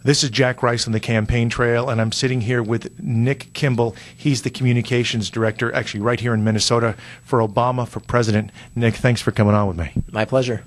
This is Jack Rice on the campaign trail, and I'm sitting here with Nick Kimball. He's the communications director, actually right here in Minnesota, for Obama for President. Nick, thanks for coming on with me. My pleasure.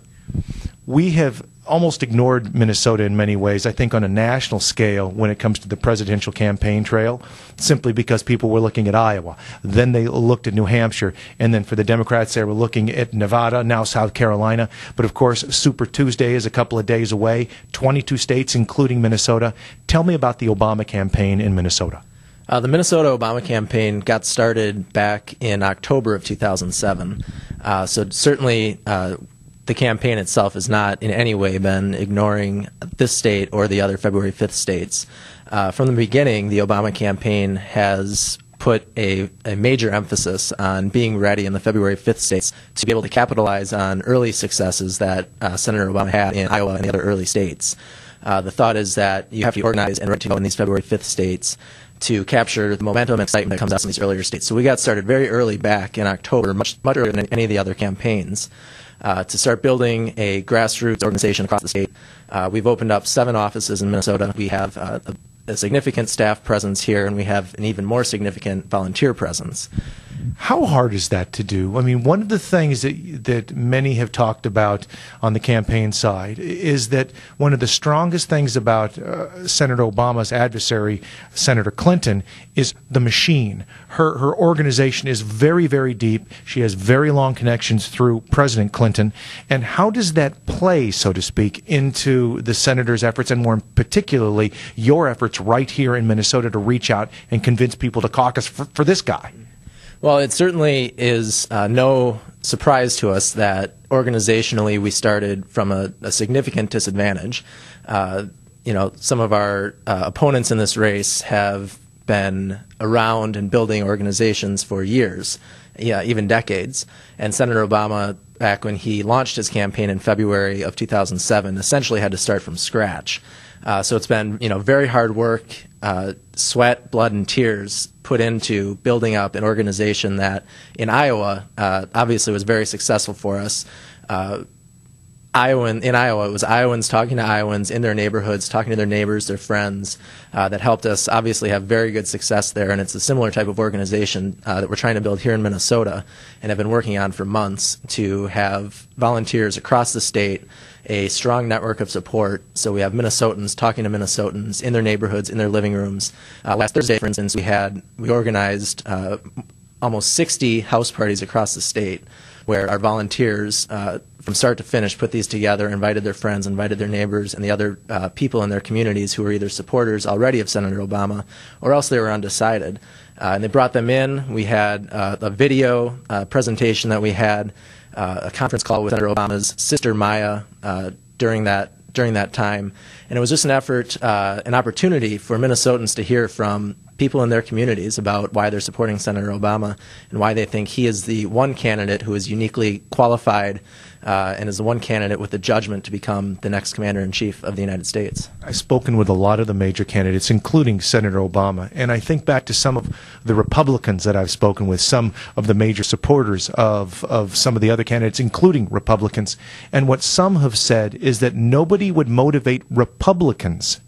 We have almost ignored Minnesota in many ways, I think on a national scale, when it comes to the presidential campaign trail, simply because people were looking at Iowa. Then they looked at New Hampshire, and then for the Democrats, they were looking at Nevada, now South Carolina. But of course, Super Tuesday is a couple of days away, 22 states, including Minnesota. Tell me about the Obama campaign in Minnesota. The Minnesota Obama campaign got started back in October of 2007. So certainly the campaign itself has not in any way been ignoring this state or the other February 5th states. From the beginning, the Obama campaign has put a major emphasis on being ready in the February 5th states to be able to capitalize on early successes that Senator Obama had in Iowa and the other early states. The thought is that you have to be organized and ready to go in these February 5th states to capture the momentum and excitement that comes out from these earlier states. So we got started very early back in October, much earlier than any of the other campaigns, to start building a grassroots organization across the state. We've opened up 7 offices in Minnesota. We have a significant staff presence here, and we have an even more significant volunteer presence. How hard is that to do? I mean, one of the things that many have talked about on the campaign side is that one of the strongest things about Senator Obama's adversary, Senator Clinton, is the machine. Her organization is very, very deep. She has very long connections through President Clinton. And how does that play, so to speak, into the senator's efforts, and more particularly your efforts right here in Minnesota to reach out and convince people to caucus for this guy? Well, it certainly is no surprise to us that organizationally we started from a significant disadvantage. Some of our opponents in this race have been around and building organizations for years, even decades. And Senator Obama, back when he launched his campaign in February of 2007, essentially had to start from scratch. So it's been, very hard work, sweat, blood, and tears put into building up an organization that in Iowa obviously was very successful for us. In Iowa, it was Iowans talking to Iowans in their neighborhoods, talking to their neighbors, their friends, that helped us obviously have very good success there. And it's a similar type of organization that we're trying to build here in Minnesota and have been working on for months to have volunteers across the state, a strong network of support. So we have Minnesotans talking to Minnesotans in their neighborhoods, in their living rooms. Last Thursday, for instance, we organized almost 60 house parties across the state where our volunteers, from start to finish, put these together, invited their friends, invited their neighbors, and the other people in their communities who were either supporters already of Senator Obama or else they were undecided. And they brought them in. We had a video presentation that we had, a conference call with Senator Obama's sister Maya during that time, and it was just an opportunity for Minnesotans to hear from people in their communities about why they're supporting Senator Obama and why they think he is the one candidate who is uniquely qualified and is the one candidate with the judgment to become the next commander-in-chief of the United States. I've spoken with a lot of the major candidates, including Senator Obama, and I think back to some of the Republicans that I've spoken with, some of the major supporters of some of the other candidates, including Republicans, and what some have said is that nobody would motivate Republicans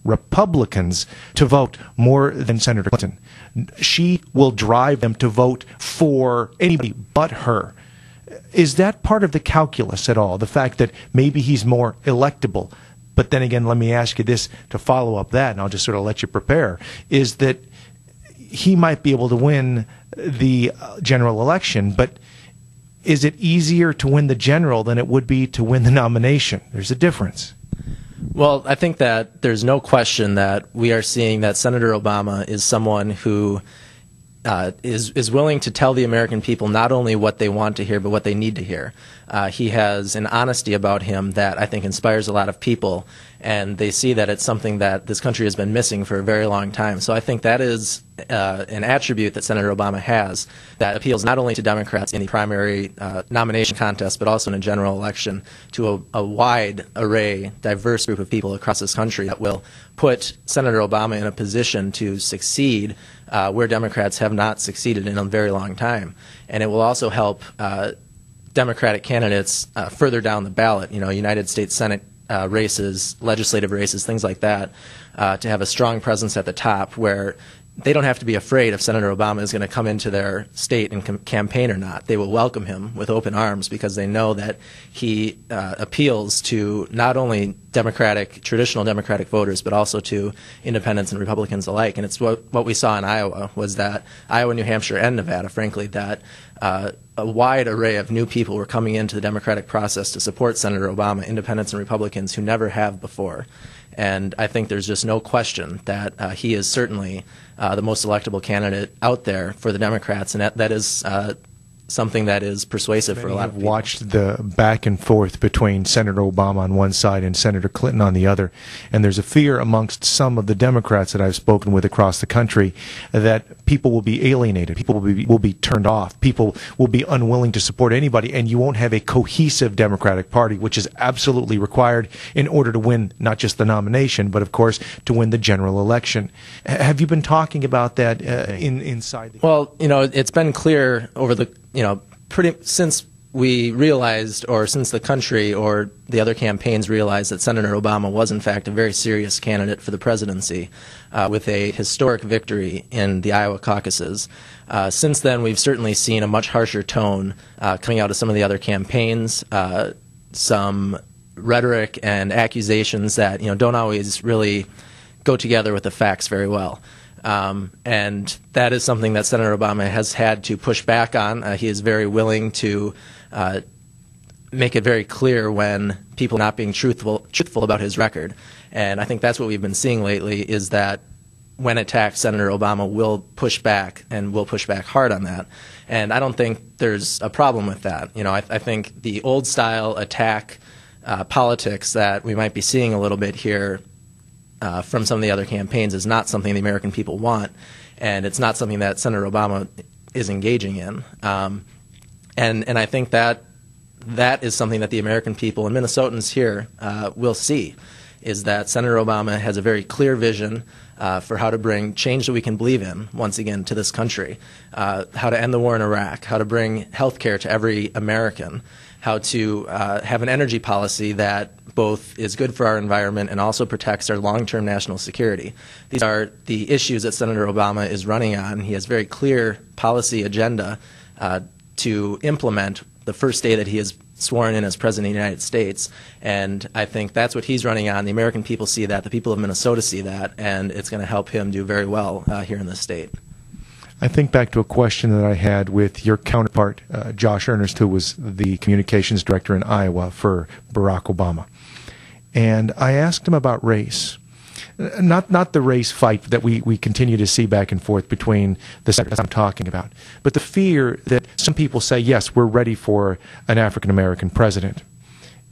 to vote more than Senator Clinton. She will drive them to vote for anybody but her. Is that part of the calculus at all, the fact that maybe he's more electable? But then again, let me ask you this to follow up that, and I'll just sort of let you prepare, is that he might be able to win the general election, but is it easier to win the general than it would be to win the nomination? There's a difference. Well, I think that there's no question that we are seeing that Senator Obama is someone who is willing to tell the American people not only what they want to hear, but what they need to hear. He has an honesty about him that I think inspires a lot of people, and they see that it's something that this country has been missing for a very long time. So I think that is an attribute that Senator Obama has that appeals not only to Democrats in the primary nomination contest, but also in a general election to a wide array, diverse group of people across this country that will put Senator Obama in a position to succeed where Democrats have not succeeded in a very long time. And it will also help Democratic candidates further down the ballot. United States Senate races, legislative races, things like that, to have a strong presence at the top where they don't have to be afraid if Senator Obama is going to come into their state and campaign or not. They will welcome him with open arms because they know that he appeals to not only traditional Democratic voters, but also to independents and Republicans alike. And it's what we saw in Iowa was that Iowa, New Hampshire, and Nevada, frankly, that a wide array of new people were coming into the Democratic process to support Senator Obama, independents and Republicans who never have before. And I think there's just no question that he is certainly the most electable candidate out there for the Democrats, and that is something that is persuasive for a lot of people. Watched the back and forth between Senator Obama on one side and Senator Clinton on the other, and there's a fear amongst some of the Democrats that I've spoken with across the country that people will be alienated, people will be turned off, people will be unwilling to support anybody, and you won't have a cohesive Democratic Party, which is absolutely required in order to win not just the nomination, but of course to win the general election. Have you been talking about that inside the... Well, it's been clear over the since we realized, or since the country or the other campaigns realized that Senator Obama was in fact a very serious candidate for the presidency with a historic victory in the Iowa caucuses. Since then, we've certainly seen a much harsher tone coming out of some of the other campaigns, some rhetoric and accusations that don't always really go together with the facts very well. And that is something that Senator Obama has had to push back on. He is very willing to make it very clear when people are not being truthful about his record. And I think that's what we've been seeing lately is that when attacked, Senator Obama will push back and will push back hard on that. And I don't think there's a problem with that. I think the old-style attack politics that we might be seeing a little bit here from some of the other campaigns is not something the American people want, and it's not something that Senator Obama is engaging in. And I think that is something that the American people and Minnesotans here will see, is that Senator Obama has a very clear vision for how to bring change that we can believe in, once again, to this country, how to end the war in Iraq, how to bring health care to every American, how to have an energy policy that both is good for our environment and also protects our long-term national security. These are the issues that Senator Obama is running on. He has a very clear policy agenda to implement the first day that he is sworn in as President of the United States. And I think that's what he's running on. The American people see that. The people of Minnesota see that. And it's going to help him do very well here in the state. I think back to a question that I had with your counterpart, Josh Earnest, who was the communications director in Iowa for Barack Obama. And I asked him about race. Not the race fight that we continue to see back and forth between the senators I'm talking about, but the fear that some people say, yes, we're ready for an African-American president.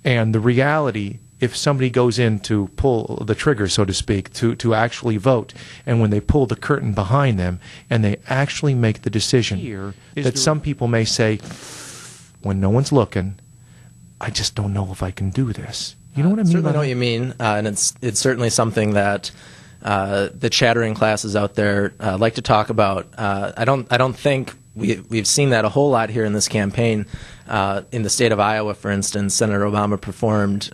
And the reality, if somebody goes in to pull the trigger, so to speak, to actually vote, and when they pull the curtain behind them and they actually make the decision, that some people may say, when no one's looking, I just don't know if I can do this. You know what I mean? Certainly know what you mean, and it's certainly something that the chattering classes out there like to talk about. I don't think we've seen that a whole lot here in this campaign. In the state of Iowa, for instance, Senator Obama performed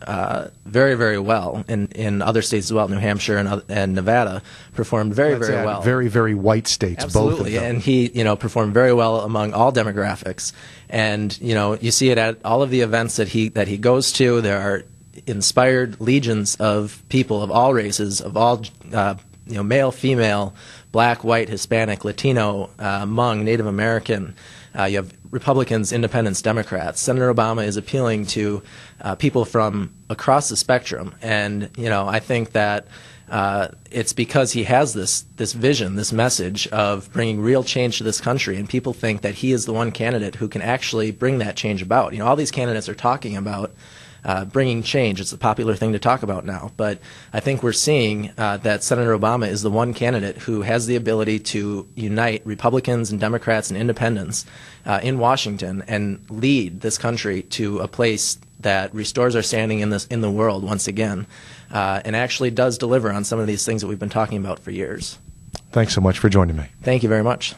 very, very well. In other states as well, New Hampshire and Nevada performed very, very well. Very, very white states, absolutely. Both of them. And he, performed very well among all demographics. And you see it at all of the events that he goes to. There are inspired legions of people of all races, of all male, female, black, white, Hispanic, Latino, Hmong, Native American. You have Republicans, Independents, Democrats. Senator Obama is appealing to people from across the spectrum, and I think that it's because he has this vision, this message of bringing real change to this country, and people think that he is the one candidate who can actually bring that change about. All these candidates are talking about bringing change. It's a popular thing to talk about now. But I think we're seeing that Senator Obama is the one candidate who has the ability to unite Republicans and Democrats and independents in Washington and lead this country to a place that restores our standing in the world once again, and actually does deliver on some of these things that we've been talking about for years. Thanks so much for joining me. Thank you very much.